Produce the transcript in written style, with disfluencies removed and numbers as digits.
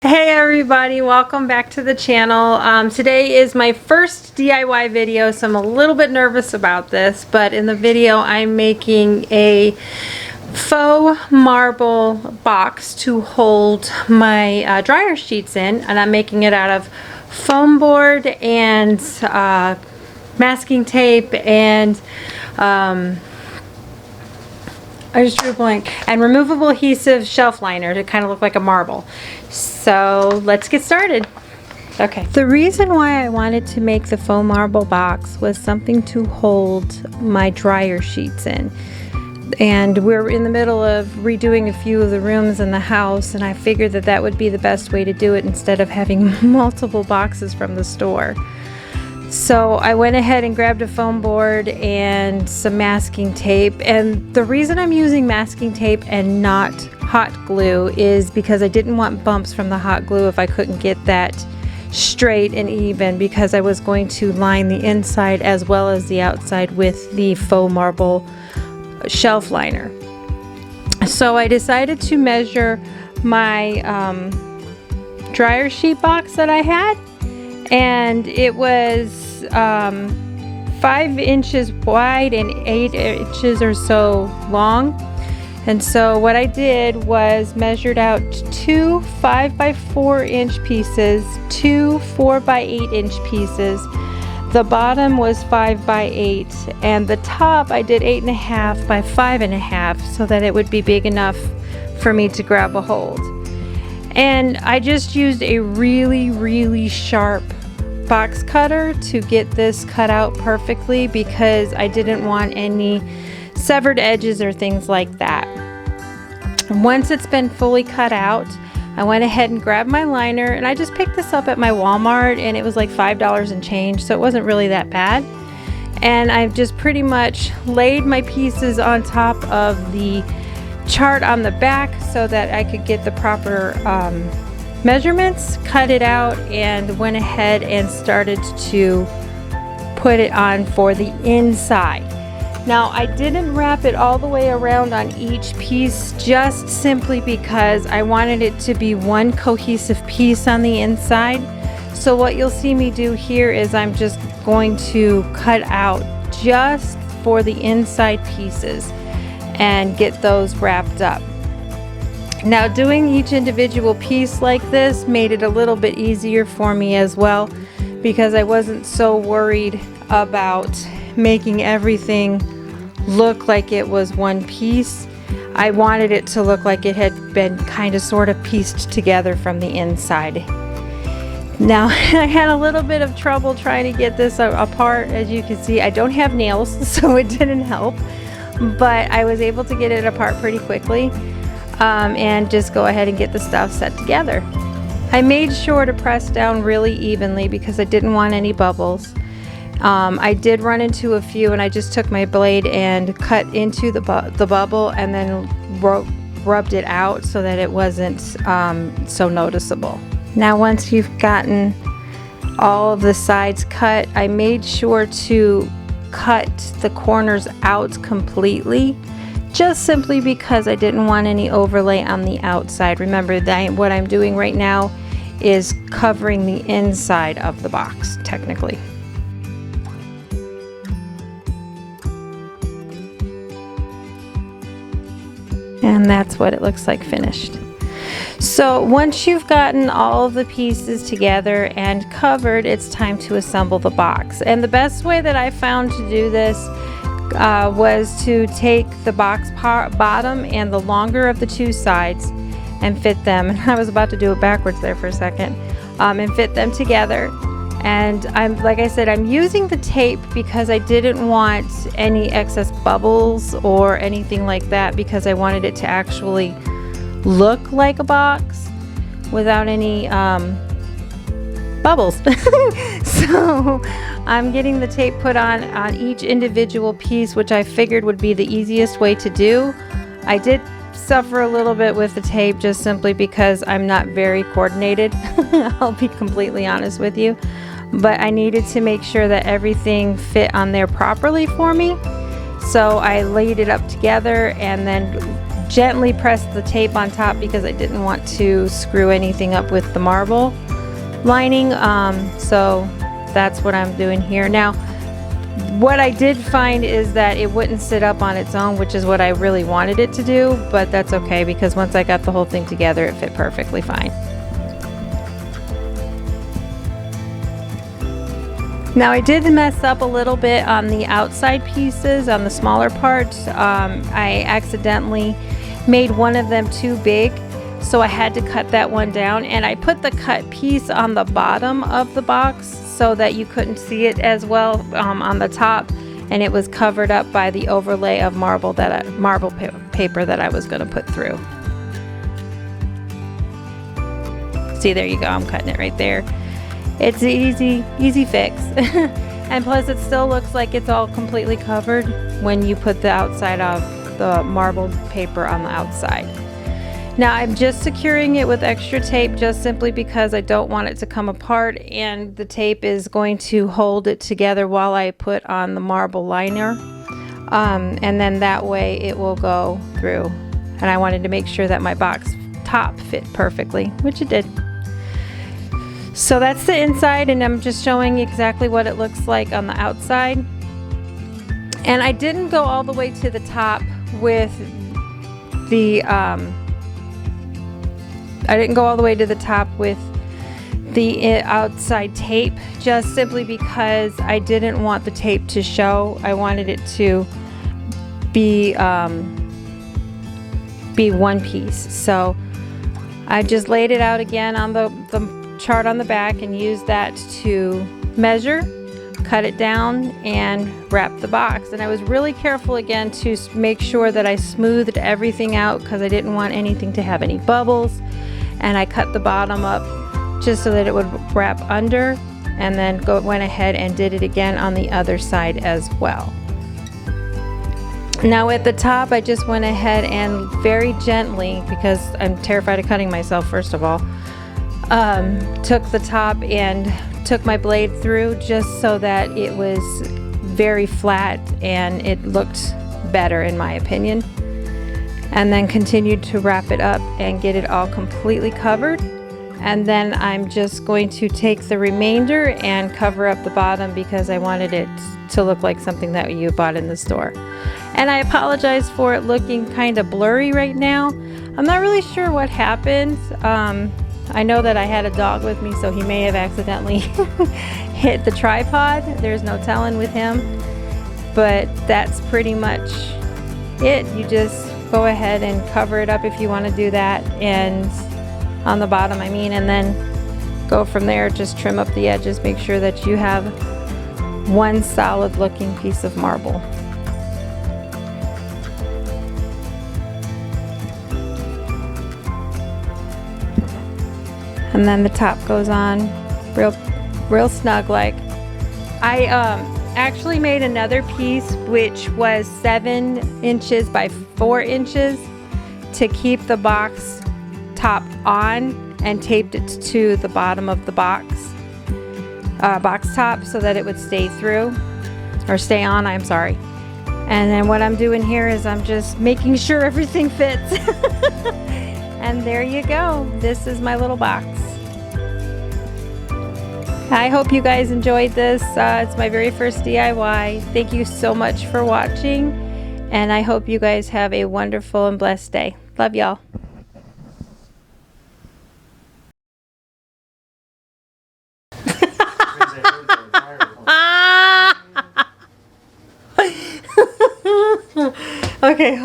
Hey everybody, welcome back to the channel. Today is my first DIY video, so I'm a little bit nervous about this, but in the video I'm making a faux marble box to hold my dryer sheets in, and I'm making it out of foam board and masking tape and I just drew a blank. And removable adhesive shelf liner to kind of look like a marble. So let's get started. Okay. The reason why I wanted to make the faux marble box was something to hold my dryer sheets in. And we're in the middle of redoing a few of the rooms in the house, and I figured that that would be the best way to do it instead of having multiple boxes from the store. So I went ahead and grabbed a foam board and some masking tape, and the reason I'm using masking tape and not hot glue is because I didn't want bumps from the hot glue if I couldn't get that straight and even, because I was going to line the inside as well as the outside with the faux marble shelf liner. So I decided to measure my dryer sheet box that I had, and it was 5 inches wide and 8 inches or so long. And so what I did was measured out 2 5x4 inch pieces, 2 4x8 inch pieces. The bottom was 5x8, and the top I did 8.5 by 5.5 so that it would be big enough for me to grab a hold. And I just used a really sharp box cutter to get this cut out perfectly, because I didn't want any severed edges or things like that. And once it's been fully cut out, I went ahead and grabbed my liner, and I just picked this up at my Walmart, and it was like $5 and change, so it wasn't really that bad. And I've just pretty much laid my pieces on top of the chart on the back so that I could get the proper measurements, cut it out, and went ahead and started to put it on for the inside. Now, I didn't wrap it all the way around on each piece, just simply because I wanted it to be one cohesive piece on the inside. So what you'll see me do here is I'm just going to cut out just for the inside pieces and get those wrapped up. Now, doing each individual piece like this made it a little bit easier for me as well, because I wasn't so worried about making everything look like it was one piece. I wanted it to look like it had been kind of sort of pieced together from the inside. Now, I had a little bit of trouble trying to get this apart. As you can see, I don't have nails, so it didn't help, but I was able to get it apart pretty quickly. And just go ahead and get the stuff set together. I made sure to press down really evenly because I didn't want any bubbles. I did run into a few, and I just took my blade and cut into the bubble and then rubbed it out so that it wasn't so noticeable. Now, once you've gotten all of the sides cut, I made sure to cut the corners out completely, just simply because I didn't want any overlay on the outside. Remember that what I'm doing right now is covering the inside of the box, technically. And that's what it looks like finished. So once you've gotten all of the pieces together and covered, it's time to assemble the box. And the best way that I found to do this was to take the box bottom and the longer of the two sides and fit them, and I was about to do it backwards there for a second, and fit them together. And like I said, I'm using the tape because I didn't want any excess bubbles or anything like that, because I wanted it to actually look like a box without any bubbles. So I'm getting the tape put on each individual piece, which I figured would be the easiest way to do. I did suffer a little bit with the tape just simply because I'm not very coordinated. I'll be completely honest with you. But I needed to make sure that everything fit on there properly for me. So I laid it up together and then gently pressed the tape on top because I didn't want to screw anything up with the marble lining. So that's what I'm doing here. Now, what I did find is that it wouldn't sit up on its own, which is what I really wanted it to do, but that's okay because once I got the whole thing together, it fit perfectly fine. Now I did mess up a little bit on the outside pieces, on the smaller parts. I accidentally made one of them too big, so I had to cut that one down, and I put the cut piece on the bottom of the box so that you couldn't see it as well on the top, and it was covered up by the overlay of marble paper that I was going to put through. See, there you go, I'm cutting it right there. It's an easy fix. And plus it still looks like it's all completely covered when you put the outside of the marble paper on the outside. Now I'm just securing it with extra tape just simply because I don't want it to come apart, and the tape is going to hold it together while I put on the marble liner. And then that way it will go through. And I wanted to make sure that my box top fit perfectly, which it did. So that's the inside, and I'm just showing exactly what it looks like on the outside. And I didn't go all the way to the top with the outside tape, just simply because I didn't want the tape to show. I wanted it to be one piece. So I just laid it out again on the chart on the back and used that to measure, cut it down, and wrap the box. And I was really careful again to make sure that I smoothed everything out because I didn't want anything to have any bubbles. And I cut the bottom up just so that it would wrap under, and then went ahead and did it again on the other side as well. Now at the top, I just went ahead and very gently, because I'm terrified of cutting myself first of all, took the top and took my blade through just so that it was very flat and it looked better in my opinion, and then continued to wrap it up and get it all completely covered. And then I'm just going to take the remainder and cover up the bottom because I wanted it to look like something that you bought in the store. And I apologize for it looking kind of blurry right now. I'm not really sure what happened. I know that I had a dog with me, so he may have accidentally hit the tripod. There's no telling with him, but that's pretty much it. You just go ahead and cover it up if you want to do that, and on the bottom and then go from there. Just trim up the edges, make sure that you have one solid looking piece of marble. And then the top goes on real snug like. I actually made another piece which was 7 inches by 4 inches to keep the box top on, and taped it to the bottom of the box top so that it would stay on, I'm sorry. And then what I'm doing here is I'm just making sure everything fits. And there you go. This is my little box. I hope you guys enjoyed this. It's my very first DIY. Thank you so much for watching, and I hope you guys have a wonderful and blessed day. Love y'all. Okay.